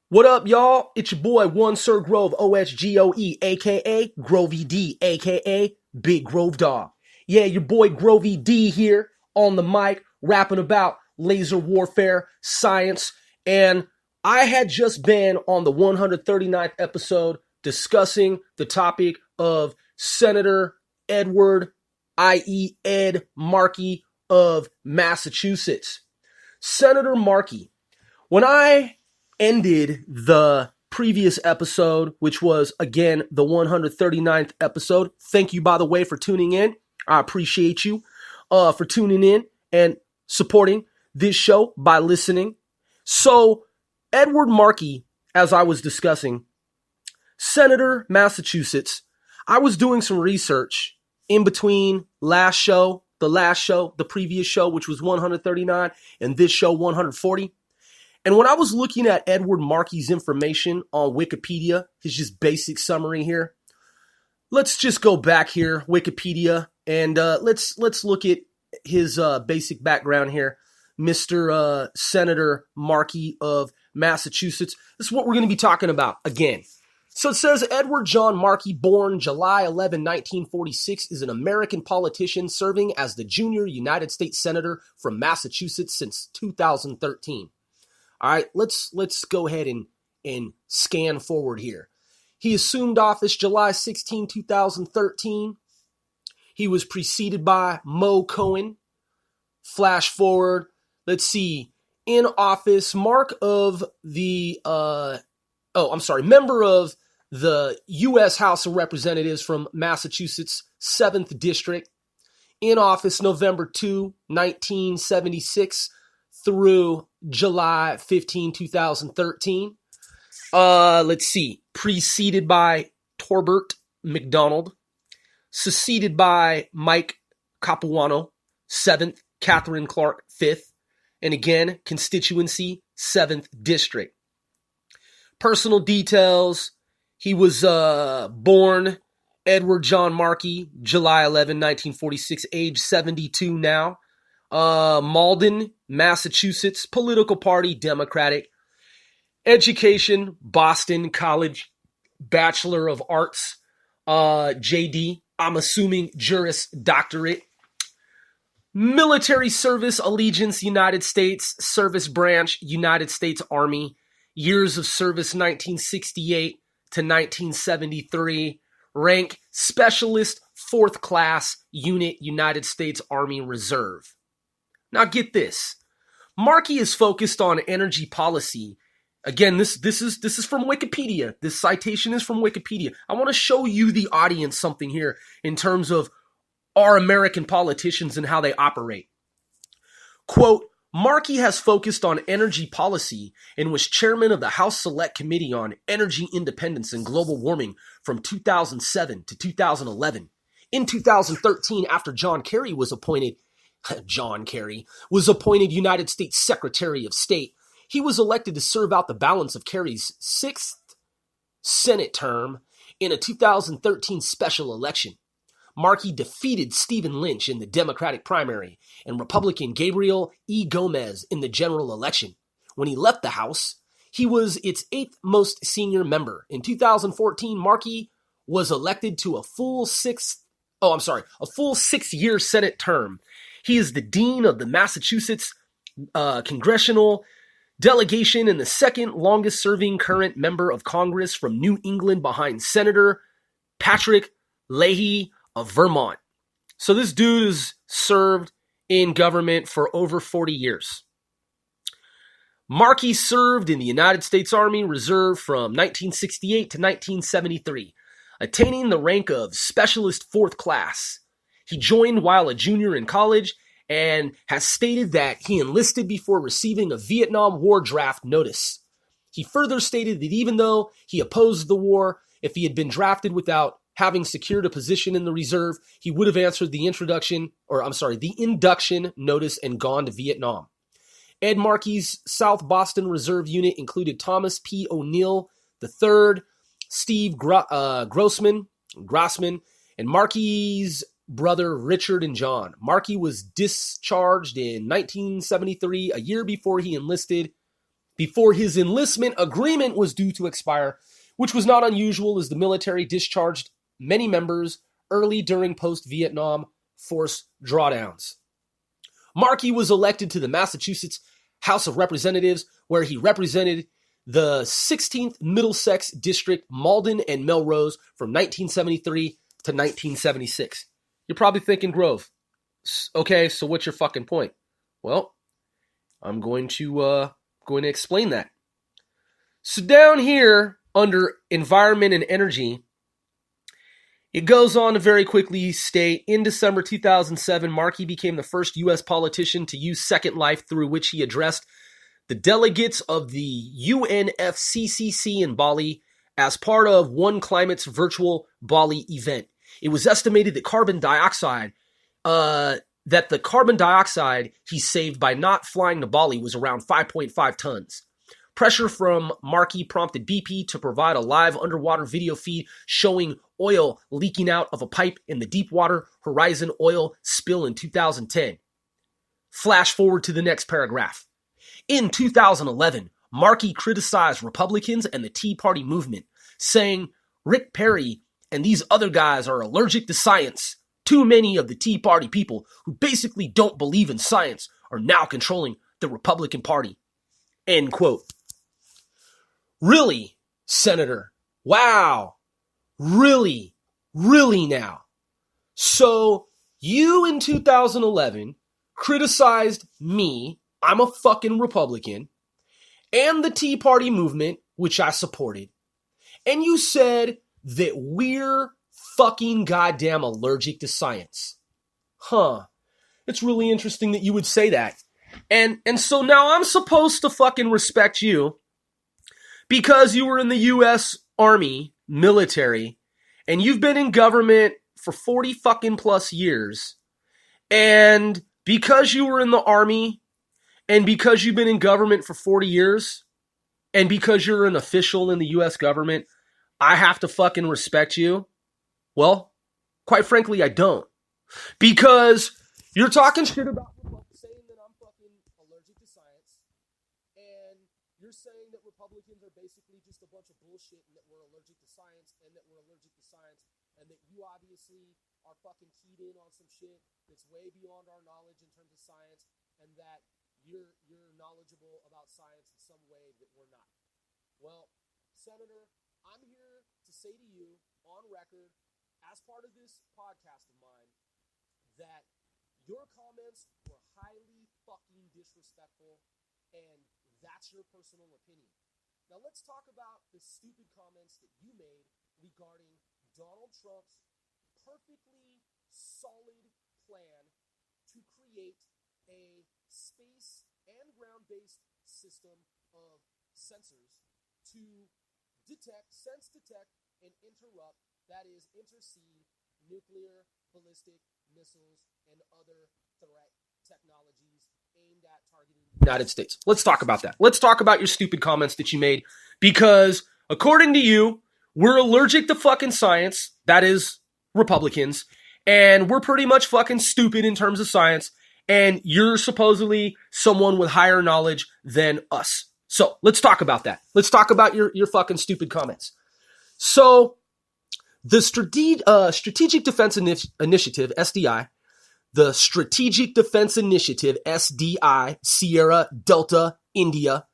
What up, y'all? It's your boy, One Sir Grove, OSGOE, aka Grovey D, aka Big Grove Dog. Yeah, your boy Grovey D here on the mic, rapping about laser warfare, science, and I had just been on the 139th episode discussing the topic of Senator Edward, i.e. Ed Markey of Massachusetts. Senator Markey, when I ended the previous episode, which was, again, the 139th episode. Thank you, by the way, for tuning in. I appreciate you for tuning in and supporting this show by listening. So, Edward Markey, as I was discussing, Senator, Massachusetts, I was doing some research in between the previous show, which was 139, and this show, 140. And when I was looking at Edward Markey's information on Wikipedia, his just basic summary here, let's just go back here, Wikipedia, and let's look at his basic background here. Mr. Senator Markey of Massachusetts. This is what we're going to be talking about again. So it says Edward John Markey, born July 11, 1946, is an American politician serving as the junior United States Senator from Massachusetts since 2013. All right, let's go ahead and scan forward here. He assumed office July 16, 2013. He was preceded by Mo Cohen. Flash forward. Let's see. In office, member of the U.S. House of Representatives from Massachusetts, 7th District. In office November 2, 1976 through July 15, 2013. Let's see. Preceded by Torbert McDonald. Succeeded by Mike Capuano, 7th. Catherine Clark, 5th. And again, constituency, 7th District. Personal details. He was born Edward John Markey, July 11, 1946, age 72 now. Malden, Massachusetts, political party, Democratic. Education, Boston College, Bachelor of Arts, JD, I'm assuming Juris Doctorate. Military service, allegiance, United States, service branch, United States Army. Years of service, 1968 to 1973. Rank, Specialist, 4th Class, Unit, United States Army Reserve. Now get this. Markey is focused on energy policy. Again, this is from Wikipedia. This citation is from Wikipedia. I want to show you, the audience, something here in terms of our American politicians and how they operate. Quote, Markey has focused on energy policy and was chairman of the House Select Committee on Energy Independence and Global Warming from 2007 to 2011. In 2013, after John Kerry was appointed United States Secretary of State, he was elected to serve out the balance of Kerry's 6th Senate term in a 2013 special election. Markey defeated Stephen Lynch in the Democratic primary and Republican Gabriel E. Gomez in the general election. When he left the House, he was its 8th most senior member. In 2014, Markey was elected to a full 6-year Senate term. He is the dean of the Massachusetts Congressional Delegation and the second longest serving current member of Congress from New England behind Senator Patrick Leahy of Vermont. So this dude has served in government for over 40 years. Markey served in the United States Army Reserve from 1968 to 1973, attaining the rank of Specialist 4th Class. He joined while a junior in college and has stated that he enlisted before receiving a Vietnam War draft notice. He further stated that even though he opposed the war, if he had been drafted without having secured a position in the reserve, he would have answered the induction notice and gone to Vietnam. Ed Markey's South Boston Reserve Unit included Thomas P. O'Neill III, Steve Grossman, and Markey's brother Richard and John. Markey was discharged in 1973, a year before he enlisted before his enlistment agreement was due to expire, which was not unusual as the military discharged many members early during post-Vietnam force drawdowns. Markey was elected to the Massachusetts House of Representatives, where he represented the 16th Middlesex District, Malden and Melrose, from 1973 to 1976. You're probably thinking, Grove, okay, so what's your fucking point? Well, I'm going to explain that. So down here under environment and energy, it goes on to very quickly state, in December 2007, Markey became the first U.S. politician to use Second Life, through which he addressed the delegates of the UNFCCC in Bali as part of One Climate's virtual Bali event. It was estimated that the carbon dioxide he saved by not flying to Bali was around 5.5 tons. Pressure from Markey prompted BP to provide a live underwater video feed showing oil leaking out of a pipe in the Deepwater Horizon oil spill in 2010. Flash forward to the next paragraph. In 2011, Markey criticized Republicans and the Tea Party movement, saying Rick Perry and these other guys are allergic to science. Too many of the Tea Party people who basically don't believe in science are now controlling the Republican Party. End quote. Really, Senator? Wow. Really? Really now? So you in 2011 criticized me, I'm a fucking Republican, and the Tea Party movement, which I supported, and you said that we're fucking goddamn allergic to science. Huh. It's really interesting that you would say that. And so now I'm supposed to fucking respect you because you were in the U.S. Army, military, and you've been in government for 40 fucking plus years. And because you were in the Army, and because you've been in government for 40 years, and because you're an official in the U.S. government, I have to fucking respect you. Well, quite frankly, I don't. Because you're talking shit about saying that I'm fucking allergic to science, and you're saying that Republicans are basically just a bunch of bullshit and that we're allergic to science, and that we're allergic to science, and that you obviously are fucking keyed in on some shit that's way beyond our knowledge in terms of science, and that you're knowledgeable about science in some way that we're not. Well, Senator, I'm here to say to you on record, as part of this podcast of mine, that your comments were highly fucking disrespectful, and that's your personal opinion. Now let's talk about the stupid comments that you made regarding Donald Trump's perfectly solid plan to create a space and ground-based system of sensors to sense, detect, and interrupt, that is, intercede nuclear, ballistic missiles, and other threat technologies aimed at targeting the United States. Let's talk about that. Let's talk about your stupid comments that you made, because according to you, we're allergic to fucking science, that is, Republicans, and we're pretty much fucking stupid in terms of science, and you're supposedly someone with higher knowledge than us. So let's talk about that. Let's talk about your fucking stupid comments. So the Strategic Defense Initiative, SDI, the Strategic Defense Initiative, SDI, Sierra, Delta, India,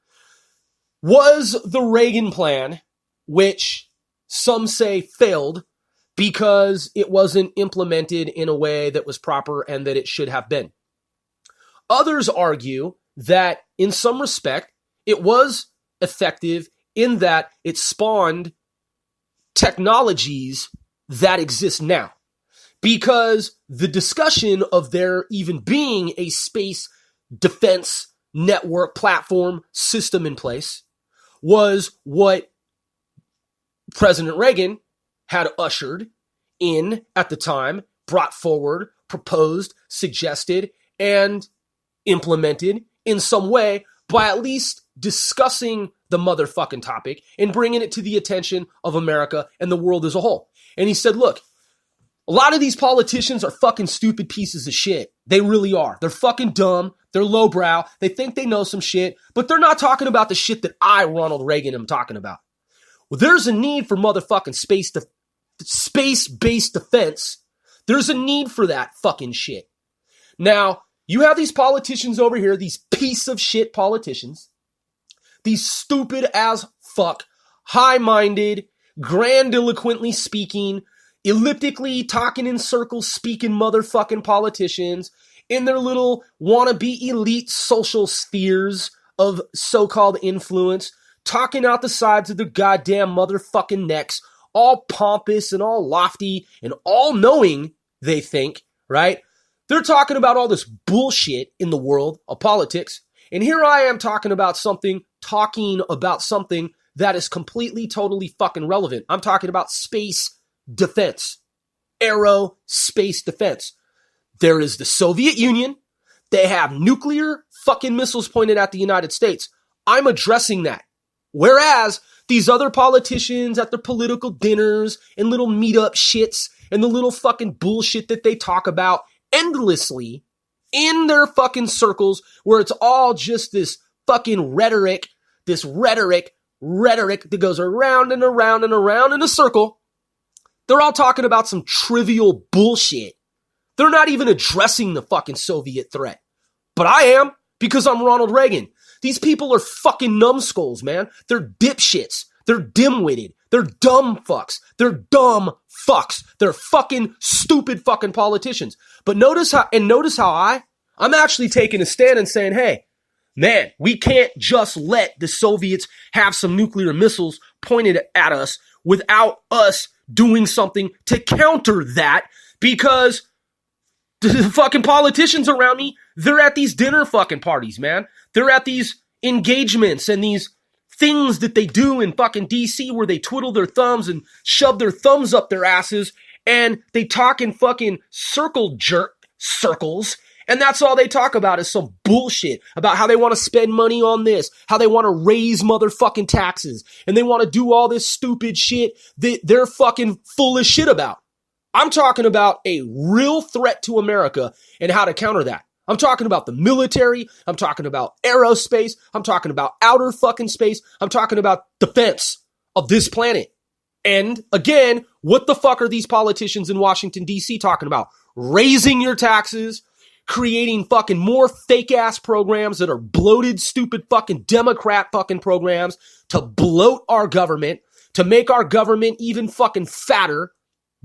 was the Reagan plan, which some say failed because it wasn't implemented in a way that was proper and that it should have been. Others argue that in some respect, it was effective in that it spawned technologies that exist now. Because the discussion of there even being a space defense network platform system in place was what President Reagan had ushered in at the time, brought forward, proposed, suggested, and implemented in some way by at least discussing the motherfucking topic and bringing it to the attention of America and the world as a whole. And he said, look, A lot of these politicians are fucking stupid pieces of shit. They really are. They're fucking dumb. They're lowbrow. They think they know some shit, but they're not talking about the shit that I, Ronald Reagan, am talking about. Well, there's a need for motherfucking space-based defense. There's a need for that fucking shit. Now, you have these politicians over here, these piece of shit politicians, these stupid as fuck, high-minded, grandiloquently speaking, elliptically talking in circles, speaking motherfucking politicians in their little wannabe elite social spheres of so-called influence, talking out the sides of their goddamn motherfucking necks, all pompous and all lofty and all knowing, they think, right? They're talking about all this bullshit in the world of politics. And here I am talking about something that is completely, totally fucking relevant. I'm talking about space defense, aerospace defense. There is the Soviet Union. They have nuclear fucking missiles pointed at the United States. I'm addressing that. Whereas these other politicians at their political dinners and little meetup shits and the little fucking bullshit that they talk about endlessly in their fucking circles where it's all just this fucking rhetoric that goes around and around and around in a circle. They're all talking about some trivial bullshit. They're not even addressing the fucking Soviet threat. But I am, because I'm Ronald Reagan. These people are fucking numbskulls, man. They're dipshits. They're dim-witted. They're dumb fucks. They're dumb fucks. They're fucking stupid fucking politicians. But notice how I'm actually taking a stand and saying, hey, man, we can't just let the Soviets have some nuclear missiles pointed at us without us doing something to counter that, because the fucking politicians around me, they're at these dinner fucking parties, man. They're at these engagements and these things that they do in fucking DC where they twiddle their thumbs and shove their thumbs up their asses and they talk in fucking circles. And that's all they talk about is some bullshit about how they want to spend money on this, how they want to raise motherfucking taxes, and they want to do all this stupid shit that they're fucking full of shit about. I'm talking about a real threat to America and how to counter that. I'm talking about the military. I'm talking about aerospace. I'm talking about outer fucking space. I'm talking about defense of this planet. And again, what the fuck are these politicians in Washington, D.C. talking about? Raising your taxes, creating fucking more fake ass programs that are bloated, stupid fucking Democrat fucking programs to bloat our government, to make our government even fucking fatter.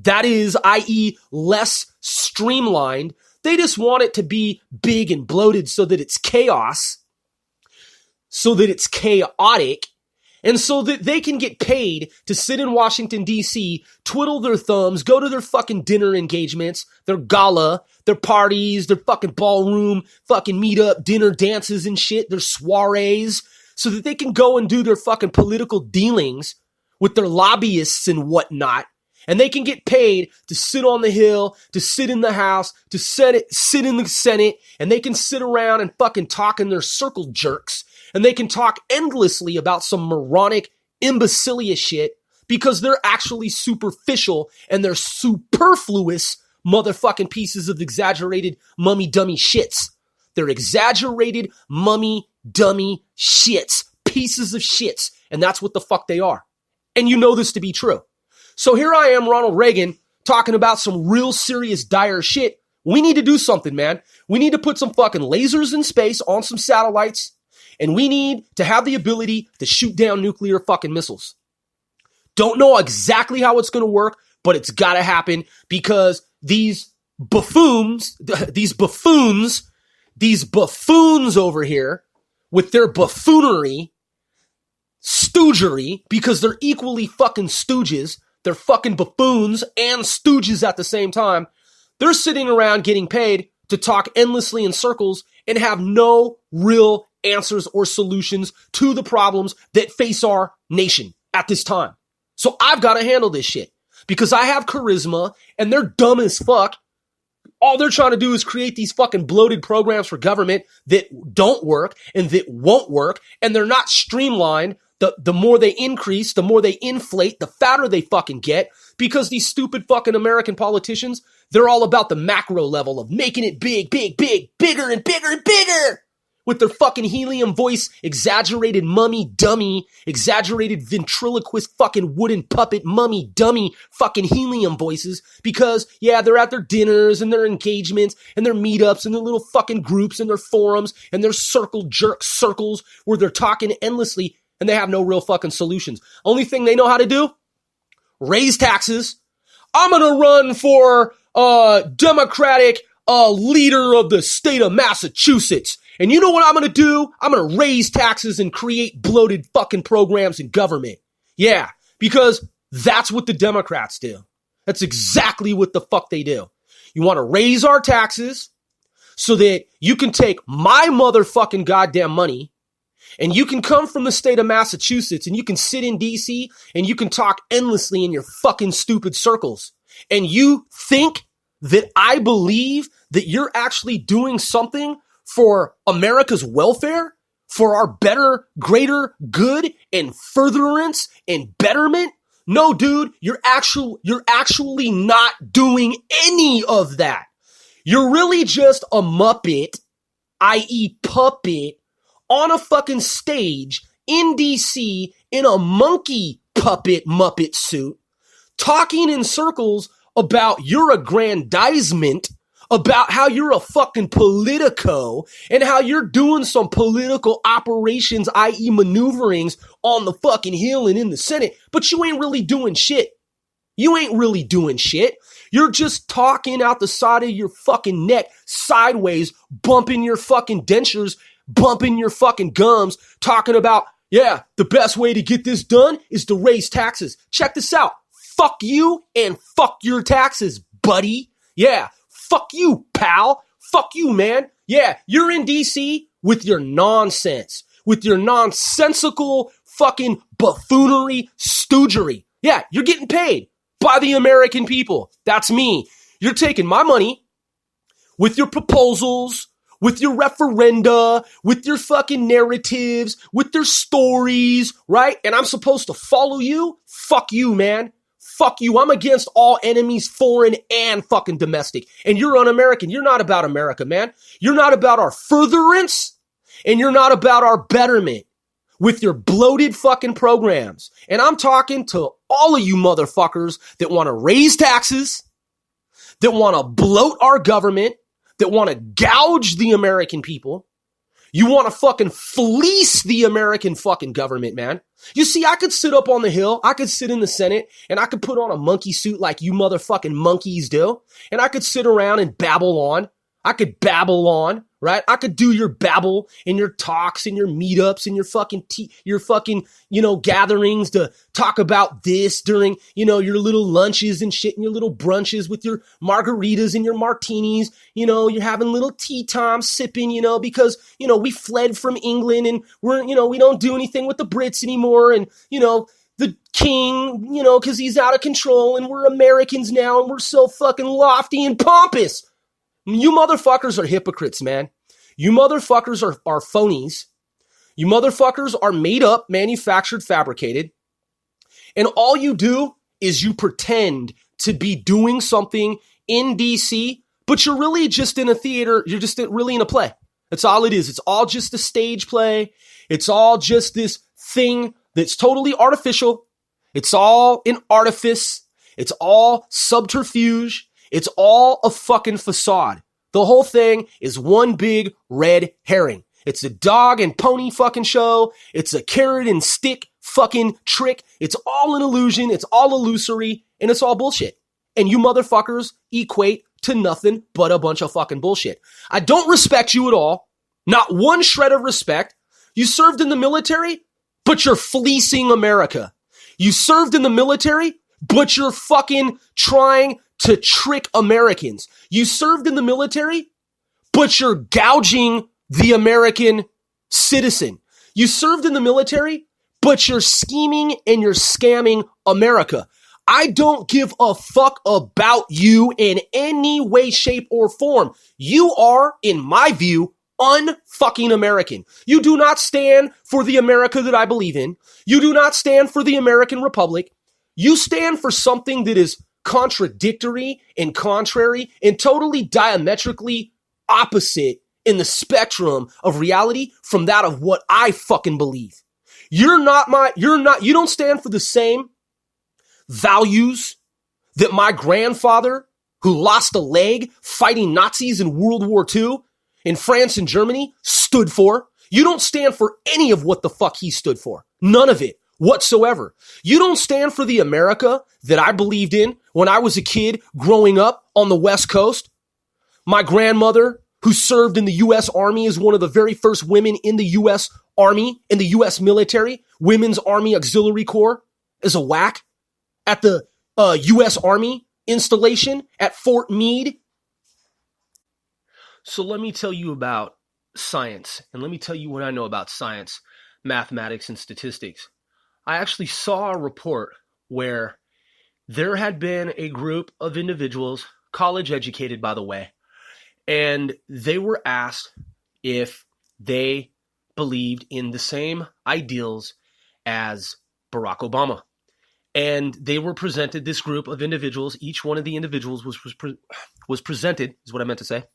That is, i.e., less streamlined. They just want it to be big and bloated so that it's chaos, so that it's chaotic, and so that they can get paid to sit in Washington, D.C., twiddle their thumbs, go to their fucking dinner engagements, their gala, their parties, their fucking ballroom, fucking meetup, dinner dances and shit, their soirees, so that they can go and do their fucking political dealings with their lobbyists and whatnot. And they can get paid to sit on the Hill, to sit in the House, to sit in the Senate, and they can sit around and fucking talk in their circle jerks, and they can talk endlessly about some moronic, imbecilious shit because they're actually superficial and they're superfluous motherfucking pieces of exaggerated mummy-dummy shits. They're exaggerated mummy-dummy shits, pieces of shits, and that's what the fuck they are. And you know this to be true. So here I am, Ronald Reagan, talking about some real serious dire shit. We need to do something, man. We need to put some fucking lasers in space on some satellites, and we need to have the ability to shoot down nuclear fucking missiles. Don't know exactly how it's going to work, but it's got to happen because these buffoons over here with their buffoonery, stoogery, because they're equally fucking stooges. They're fucking buffoons and stooges at the same time. They're sitting around getting paid to talk endlessly in circles and have no real answers or solutions to the problems that face our nation at this time. So I've got to handle this shit because I have charisma and they're dumb as fuck. All they're trying to do is create these fucking bloated programs for government that don't work and that won't work, and they're not streamlined. the more they increase, the more they inflate, the fatter they fucking get, because these stupid fucking American politicians, they're all about the macro level of making it big, big, big, bigger and bigger and bigger, with their fucking helium voice, exaggerated mummy dummy, exaggerated ventriloquist fucking wooden puppet mummy dummy fucking helium voices, because, yeah, they're at their dinners and their engagements and their meetups and their little fucking groups and their forums and their circle jerk circles where they're talking endlessly and they have no real fucking solutions. Only thing they know how to do? Raise taxes. I'm gonna run for Democratic leader of the state of Massachusetts. And you know what I'm going to do? I'm going to raise taxes and create bloated fucking programs in government. Yeah, because that's what the Democrats do. That's exactly what the fuck they do. You want to raise our taxes so that you can take my motherfucking goddamn money and you can come from the state of Massachusetts and you can sit in DC and you can talk endlessly in your fucking stupid circles. And you think that I believe that you're actually doing something for America's welfare, for our better, greater good and furtherance and betterment? No, dude, you're actually not doing any of that. You're really just a muppet, i.e. puppet, on a fucking stage in DC in a monkey puppet muppet suit, talking in circles about your aggrandizement, about how you're a fucking politico and how you're doing some political operations, i.e. maneuverings on the fucking Hill and in the Senate, but you ain't really doing shit. You ain't really doing shit. You're just talking out the side of your fucking neck sideways, bumping your fucking dentures, bumping your fucking gums, talking about, yeah, the best way to get this done is to raise taxes. Check this out. Fuck you and fuck your taxes, buddy. Yeah. Fuck you, pal. Fuck you, man. Yeah, you're in DC with your nonsense, with your nonsensical fucking buffoonery stoogery. Yeah, you're getting paid by the American people. That's me. You're taking my money with your proposals, with your referenda, with your fucking narratives, with your stories, right? And I'm supposed to follow you? Fuck you, man. Fuck you. I'm against all enemies, foreign and fucking domestic. And you're un-American. You're not about America, man. You're not about our furtherance and you're not about our betterment with your bloated fucking programs. And I'm talking to all of you motherfuckers that want to raise taxes, that want to bloat our government, that want to gouge the American people. You want to fucking fleece the American fucking government, man. You see, I could sit up on the Hill, I could sit in the Senate, and I could put on a monkey suit like you motherfucking monkeys do, and I could sit around and babble on. I could babble on, right? I could do your babble and your talks and your meetups and your fucking, gatherings to talk about this during, your little lunches and shit and your little brunches with your margaritas and your martinis. You're having little tea time sipping, because, we fled from England and we're, we don't do anything with the Brits anymore. And, the king, because he's out of control and we're Americans now and we're so fucking lofty and pompous. You motherfuckers are hypocrites, man. You motherfuckers are phonies. You motherfuckers are made up, manufactured, fabricated. And all you do is you pretend to be doing something in DC, but you're really just in a theater. You're just really in a play. That's all it is. It's all just a stage play. It's all just this thing that's totally artificial. It's all an artifice. It's all subterfuge. It's all a fucking facade. The whole thing is one big red herring. It's a dog and pony fucking show. It's a carrot and stick fucking trick. It's all an illusion. It's all illusory and it's all bullshit. And you motherfuckers equate to nothing but a bunch of fucking bullshit. I don't respect you at all. Not one shred of respect. You served in the military, but you're fleecing America. You served in the military, but you're fucking trying to trick Americans. You served in the military, but you're gouging the American citizen. You served in the military, but you're scheming and you're scamming America. I don't give a fuck about you in any way, shape, or form. You are, in my view, un-fucking American. You do not stand for the America that I believe in. You do not stand for the American Republic. You stand for something that is contradictory and contrary and totally diametrically opposite in the spectrum of reality from that of what I fucking believe. You don't stand for the same values that my grandfather, who lost a leg fighting Nazis in World War II in France and Germany, stood for. You don't stand for any of what the fuck he stood for. None of it whatsoever. You don't stand for the America that I believed in when I was a kid growing up on the West Coast. My grandmother, who served in the U.S. Army, is one of the very first women in the U.S. Army, in the U.S. military, Women's Army Auxiliary Corps, is a WAC at the U.S. Army installation at Fort Meade. So let me tell you about science, and let me tell you what I know about science, mathematics, and statistics. I actually saw a report where there had been a group of individuals, college educated by the way, and they were asked if they believed in the same ideals as Barack Obama. And they were presented, this group of individuals, each one of the individuals was presented, is what I meant to say,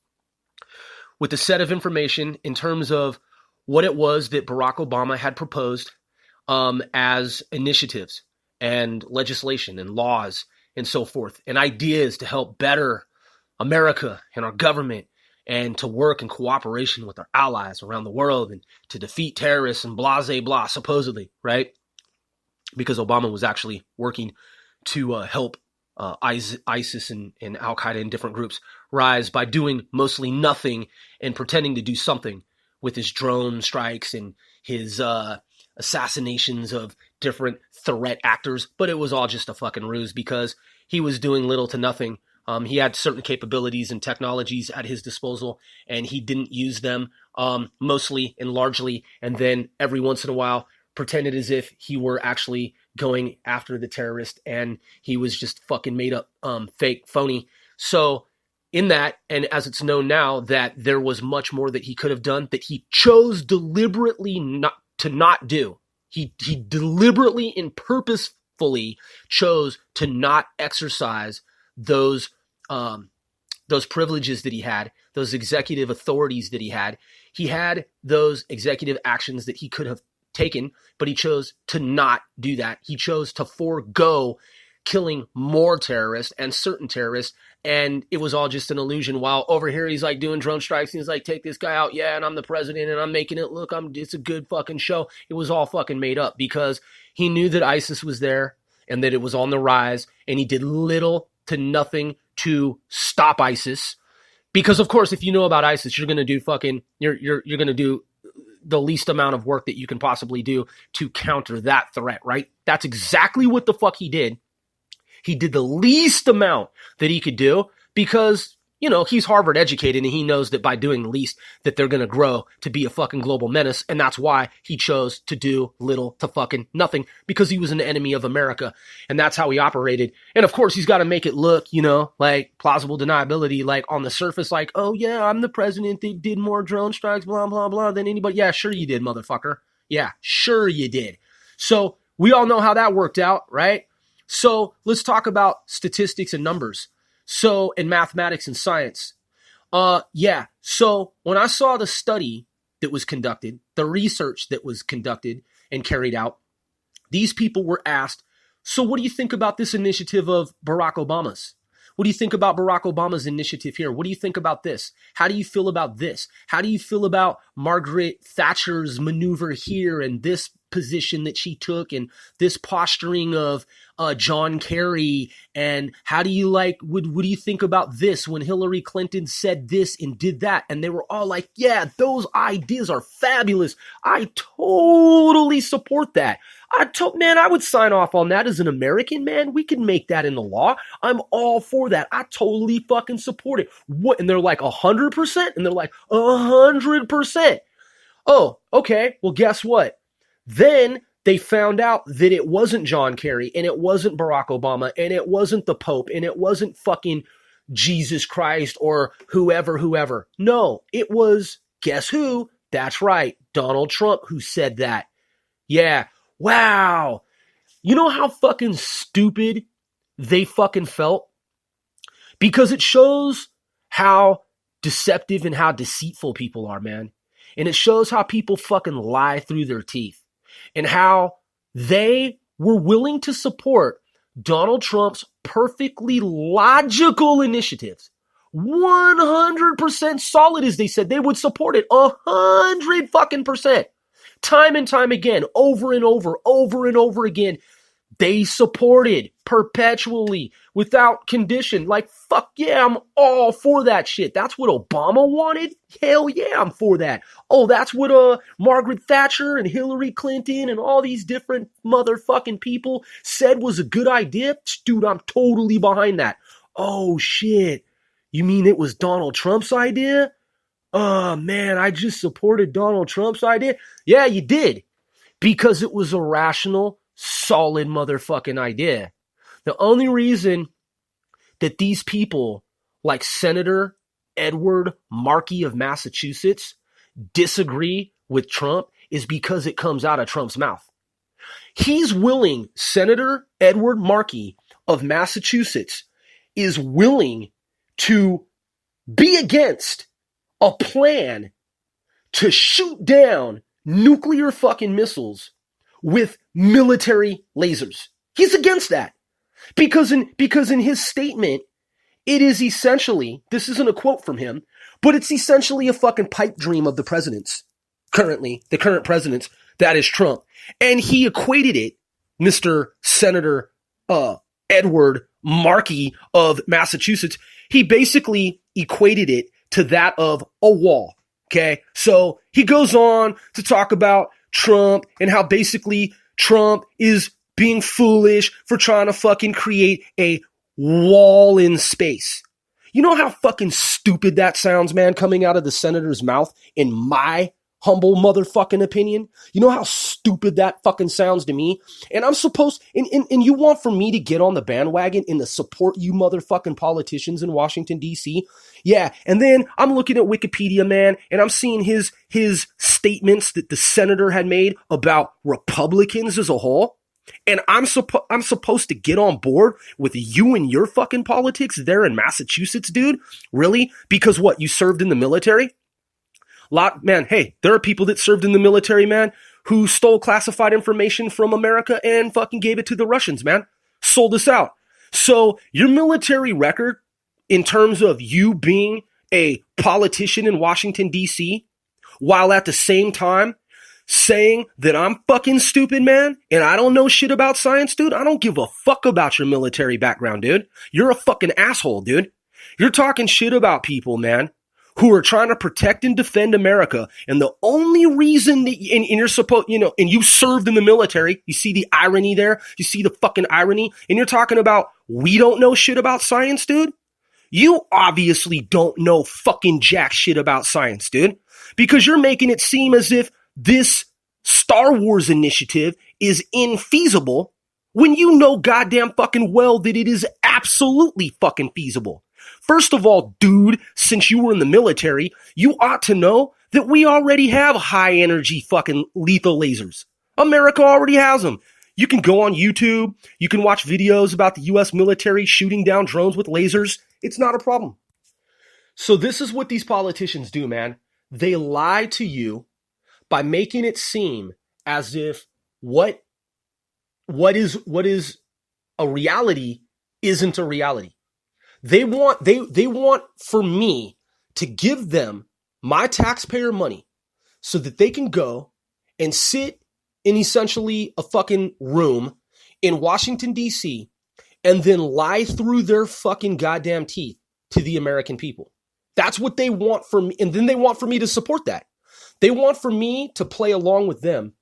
with a set of information in terms of what it was that Barack Obama had proposed as initiatives and legislation and laws and so forth, and ideas to help better America and our government and to work in cooperation with our allies around the world and to defeat terrorists and blah, blah, blah, supposedly, right? Because Obama was actually working to help ISIS and Al-Qaeda and different groups rise by doing mostly nothing and pretending to do something with his drone strikes and his assassinations of different threat actors. But it was all just a fucking ruse because he was doing little to nothing. He had certain capabilities and technologies at his disposal, and he didn't use them mostly and largely, and then every once in a while pretended as if he were actually going after the terrorist, and he was just fucking made up, fake, phony. So in that, and as it's known now, that there was much more that he could have done that he chose deliberately not to do. He deliberately and purposefully chose to not exercise those privileges that he had, those executive authorities that he had. He had those executive actions that he could have taken, but he chose to not do that. He chose to forego killing more terrorists and certain terrorists, and it was all just an illusion. While over here he's like doing drone strikes, and he's like, take this guy out, yeah, and I'm the president, and I'm making it look, it's a good fucking show. It was all fucking made up because he knew that ISIS was there and that it was on the rise, and he did little to nothing to stop ISIS. Because of course, if you know about ISIS, you're gonna do you're gonna do the least amount of work that you can possibly do to counter that threat, right? That's exactly what the fuck he did. He did the least amount that he could do because, you know, he's Harvard educated and he knows that by doing the least that they're going to grow to be a fucking global menace. And that's why he chose to do little to fucking nothing, because he was an enemy of America. And that's how he operated. And of course, he's got to make it look, you know, like plausible deniability, like on the surface, like, oh yeah, I'm the president that did more drone strikes, blah, blah, blah, than anybody. Yeah, sure you did, motherfucker. Yeah, sure you did. So we all know how that worked out, right? So let's talk about statistics and numbers. So in mathematics and science, so when I saw the study that was conducted, the research that was conducted and carried out, these people were asked, so what do you think about this initiative of Barack Obama's? What do you think about Barack Obama's initiative here? What do you think about this? How do you feel about this? How do you feel about Margaret Thatcher's maneuver here and this position that she took and this posturing of John Kerry? And how do you what do you think about this when Hillary Clinton said this and did that? And they were all like, yeah, those ideas are fabulous. I totally support that. Man, I would sign off on that as an American, man. We can make that in the law. I'm all for that. I totally fucking support it. What? And they're like 100%? And they're like 100%. Oh, okay. Well, guess what? Then they found out that it wasn't John Kerry and it wasn't Barack Obama and it wasn't the Pope and it wasn't fucking Jesus Christ or whoever. No, it was Guess who? That's right, Donald Trump who said that. Yeah, wow. You know how fucking stupid they fucking felt? Because it shows how deceptive and how deceitful people are, man. And it shows how people fucking lie through their teeth. And how they were willing to support Donald Trump's perfectly logical initiatives. 100% solid, as they said. They would support it 100 fucking percent. Time and time again, over and over again. They supported perpetually without condition. Like, fuck yeah, I'm all for that shit. That's what Obama wanted. Hell yeah, I'm for that. Oh, that's what Margaret Thatcher and Hillary Clinton and all these different motherfucking people said was a good idea. Dude, I'm totally behind that. Oh shit. You mean it was Donald Trump's idea? Oh man, I just supported Donald Trump's idea. Yeah, you did. Because it was a rational, solid motherfucking idea. The only reason that these people like Senator Edward Markey of Massachusetts disagree with Trump is because it comes out of Trump's mouth. He's willing, Senator Edward Markey of Massachusetts is willing to be against a plan to shoot down nuclear fucking missiles with military lasers. He's against that. Because in his statement, it is essentially, this isn't a quote from him, but it's essentially a fucking pipe dream of the president's, the current president's, that is Trump. And he equated it, Mr. Senator Edward Markey of Massachusetts, he basically equated it to that of a wall. Okay, so he goes on to talk about Trump and how basically Trump is being foolish for trying to fucking create a wall in space. You know how fucking stupid that sounds, man, coming out of the senator's mouth, in my humble motherfucking opinion? You know how stupid that fucking sounds to me? And I'm supposed, and you want for me to get on the bandwagon and to support you motherfucking politicians in Washington, D.C.? Yeah, and then I'm looking at Wikipedia, man, and I'm seeing his statements that the senator had made about Republicans as a whole. And I'm supposed to get on board with you and your fucking politics there in Massachusetts, dude? Really? Because what, you served in the military? Man, hey, there are people that served in the military, man, who stole classified information from America and fucking gave it to the Russians, man. Sold us out. So your military record, in terms of you being a politician in Washington, D.C., while at the same time saying that I'm fucking stupid, man, and I don't know shit about science, dude, I don't give a fuck about your military background, dude. You're a fucking asshole, dude. You're talking shit about people, man, who are trying to protect and defend America. And the only reason that, and you're supposed, and you served in the military, you see the irony there? You see the fucking irony? And you're talking about, we don't know shit about science, dude? You obviously don't know fucking jack shit about science, dude. Because you're making it seem as if this Star Wars initiative is infeasible when you know goddamn fucking well that it is absolutely fucking feasible. First of all, dude, since you were in the military, you ought to know that we already have high energy fucking lethal lasers. America already has them. You can go on YouTube. You can watch videos about the U.S. military shooting down drones with lasers. It's not a problem. So this is what these politicians do, man. They lie to you by making it seem as if what is a reality isn't a reality. They want for me to give them my taxpayer money so that they can go and sit in essentially a fucking room in Washington, D.C., and then lie through their fucking goddamn teeth to the American people. That's what they want from me. And then they want for me to support that. They want for me to play along with them.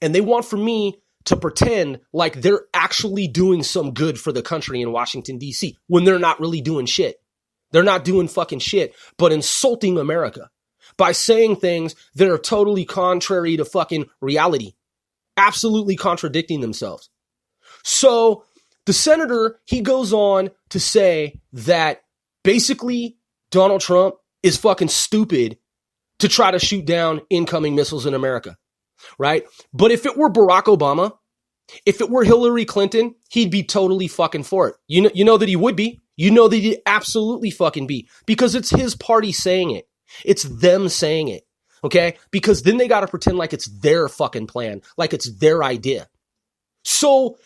And they want for me to pretend like they're actually doing some good for the country in Washington, D.C., when they're not really doing shit. They're not doing fucking shit, but insulting America by saying things that are totally contrary to fucking reality, absolutely contradicting themselves. So the senator, he goes on to say that basically Donald Trump is fucking stupid to try to shoot down incoming missiles in America, right? But if it were Barack Obama, if it were Hillary Clinton, he'd be totally fucking for it. You know that he would be. You know that he'd absolutely fucking be, because it's his party saying it. It's them saying it, okay? Because then they got to pretend like it's their fucking plan, like it's their idea. So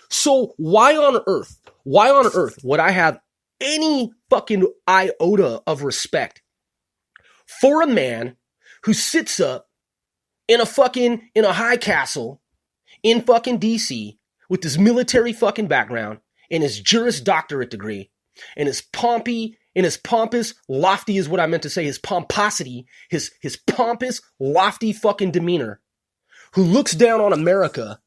why on earth would I have any fucking iota of respect for a man who sits up in a high castle in fucking DC with his military fucking background and his Juris Doctorate degree and his pompous, lofty is what I meant to say, his pomposity, his pompous, lofty fucking demeanor, who looks down on America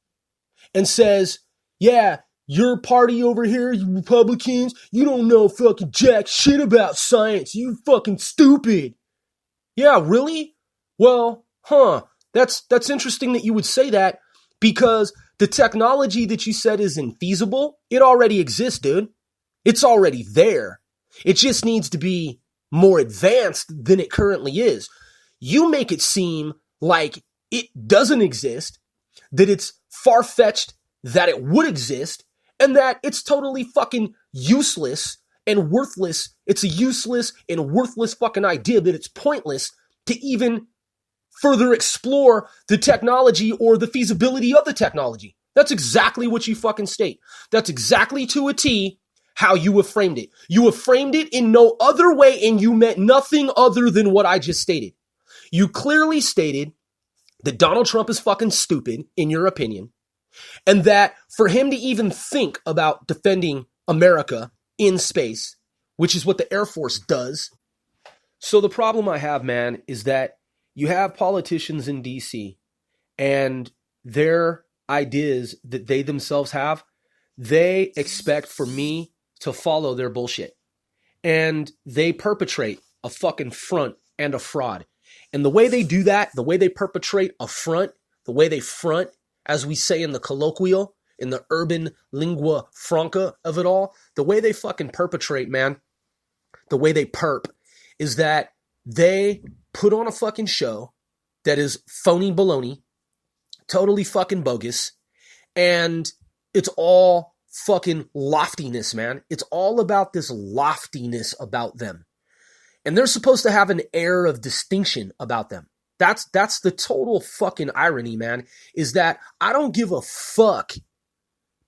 and says, yeah, your party over here, you Republicans, you don't know fucking jack shit about science. You fucking stupid. Yeah, really? Well, that's interesting that you would say that, because the technology that you said is infeasible, it already exists, dude. It's already there. It just needs to be more advanced than it currently is. You make it seem like it doesn't exist, that it's far-fetched that it would exist, and that it's totally fucking useless and worthless. It's a useless and worthless fucking idea, that it's pointless to even further explore the technology or the feasibility of the technology. That's exactly what you fucking state. That's exactly to a T how you have framed it. You have framed it in no other way, and you meant nothing other than what I just stated. You clearly stated that Donald Trump is fucking stupid, in your opinion, and that for him to even think about defending America in space, which is what the Air Force does. So the problem I have, man, is that you have politicians in DC, and their ideas that they themselves have, they expect for me to follow their bullshit. And they perpetrate a fucking front and a fraud. And the way they do that, the way they perpetrate a front, the way they front, as we say in the colloquial, in the urban lingua franca of it all, the way they fucking perpetrate, man, the way they perp, is that they put on a fucking show that is phony baloney, totally fucking bogus, and it's all fucking loftiness, man. It's all about this loftiness about them. And they're supposed to have an air of distinction about them. That's the total fucking irony, man, is that I don't give a fuck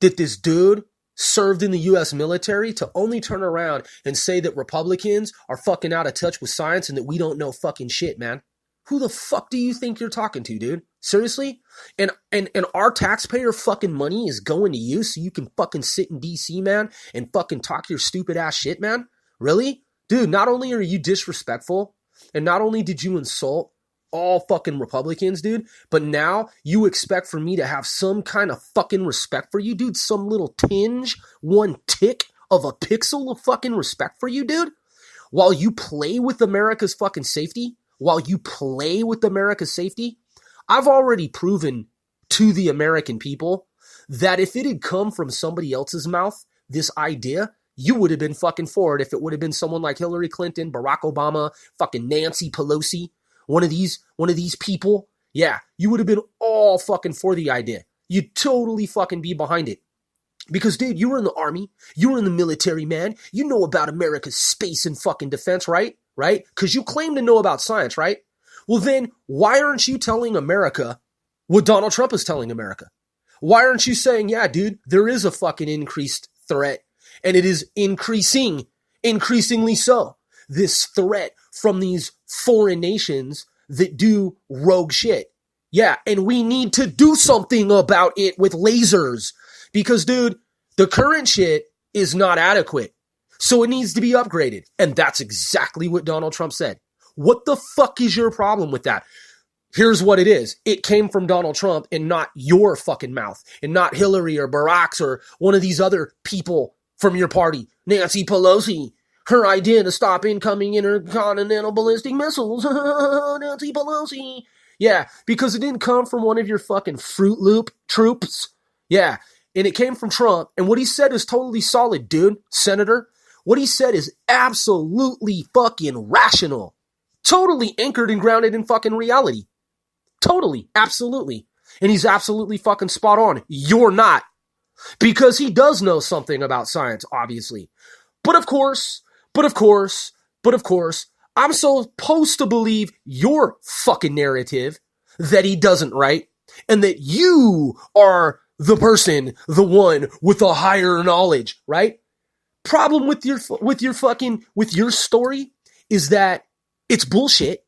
that this dude served in the U.S. military to only turn around and say that Republicans are fucking out of touch with science and that we don't know fucking shit, man. Who the fuck do you think you're talking to, dude? Seriously? And our taxpayer fucking money is going to you so you can fucking sit in DC, man, and fucking talk your stupid ass shit, man? Really? Dude, not only are you disrespectful, and not only did you insult all fucking Republicans, dude, but now you expect for me to have some kind of fucking respect for you, dude? Some little tinge, one tick of a pixel of fucking respect for you, dude? While you play with America's fucking safety? While you play with America's safety? I've already proven to the American people that if it had come from somebody else's mouth, this idea, you would have been fucking for it. If it would have been someone like Hillary Clinton, Barack Obama, fucking Nancy Pelosi, one of these people, yeah, you would have been all fucking for the idea. You'd totally fucking be behind it. Because, dude, you were in the army, you were in the military, man. You know about America's space and fucking defense, right? Right? Because you claim to know about science, right? Well, then, why aren't you telling America what Donald Trump is telling America? Why aren't you saying, yeah, dude, there is a fucking increased threat, and it is increasingly so. This threat from these foreign nations that do rogue shit. Yeah, and we need to do something about it with lasers. Because, dude, the current shit is not adequate. So it needs to be upgraded. And that's exactly what Donald Trump said. What the fuck is your problem with that? Here's what it is. It came from Donald Trump and not your fucking mouth. And not Hillary or Barack's or one of these other people from your party. Nancy Pelosi. Her idea to stop incoming intercontinental ballistic missiles. Nancy Pelosi. Yeah, because it didn't come from one of your fucking Fruit Loop troops. Yeah, and it came from Trump. And what he said is totally solid, dude. Senator, what he said is absolutely fucking rational. Totally anchored and grounded in fucking reality. Totally. Absolutely. And he's absolutely fucking spot on. You're not. Because he does know something about science, obviously. But of course, I'm supposed to believe your fucking narrative that he doesn't, right? And that you are the person, the one with the higher knowledge, right? Problem with your story is that it's bullshit.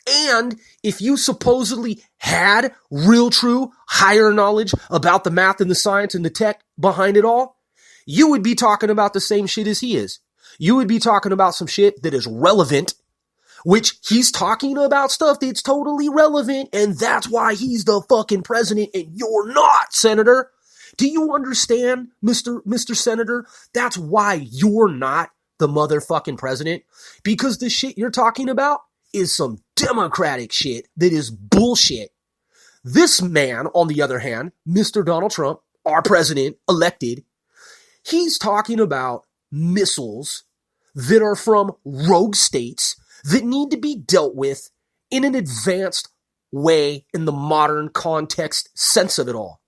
And if you supposedly had real, true, higher knowledge about the math and the science and the tech behind it all, you would be talking about the same shit as he is. You would be talking about some shit that is relevant, which he's talking about stuff that's totally relevant, and that's why he's the fucking president and you're not, Senator. Do you understand, Mr. Senator? That's why you're not the motherfucking president, because the shit you're talking about is some Democratic shit that is bullshit. This man, on the other hand, Mr. Donald Trump, our president elected, he's talking about missiles that are from rogue states that need to be dealt with in an advanced way in the modern context sense of it all.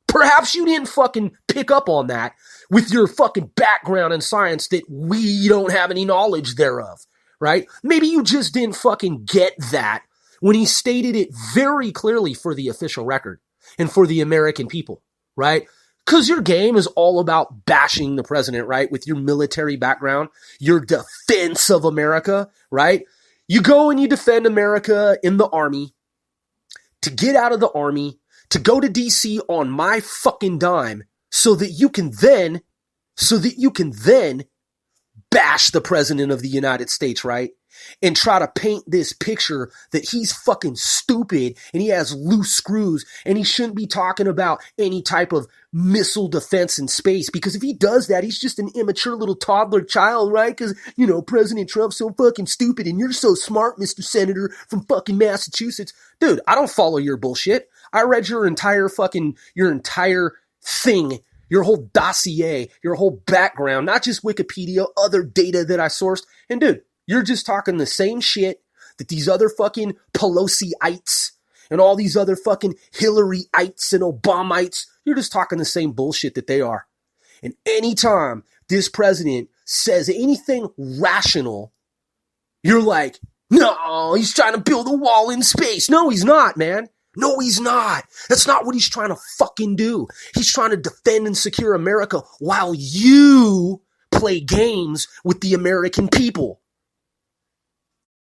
Perhaps you didn't fucking pick up on that with your fucking background in science that we don't have any knowledge thereof, right? Maybe you just didn't fucking get that when he stated it very clearly for the official record and for the American people, right? Because your game is all about bashing the president, right? With your military background, your defense of America, right? You go and you defend America in the army. To get out of the army, to go to DC on my fucking dime so that you can then bash the president of the United States, right? And try to paint this picture that he's fucking stupid and he has loose screws and he shouldn't be talking about any type of missile defense in space, because if he does that, he's just an immature little toddler child, right? Because, you know, President Trump's so fucking stupid and you're so smart, Mr. Senator from fucking Massachusetts. Dude, I don't follow your bullshit. I read your entire thing, your whole dossier, your whole background, not just Wikipedia, other data that I sourced. And dude, you're just talking the same shit that these other fucking Pelosi-ites and all these other fucking Hillary-ites and Obama-ites, you're just talking the same bullshit that they are. And anytime this president says anything rational, you're like, no, he's trying to build a wall in space. No, he's not, man. No, he's not. That's not what he's trying to fucking do. He's trying to defend and secure America while you play games with the American people.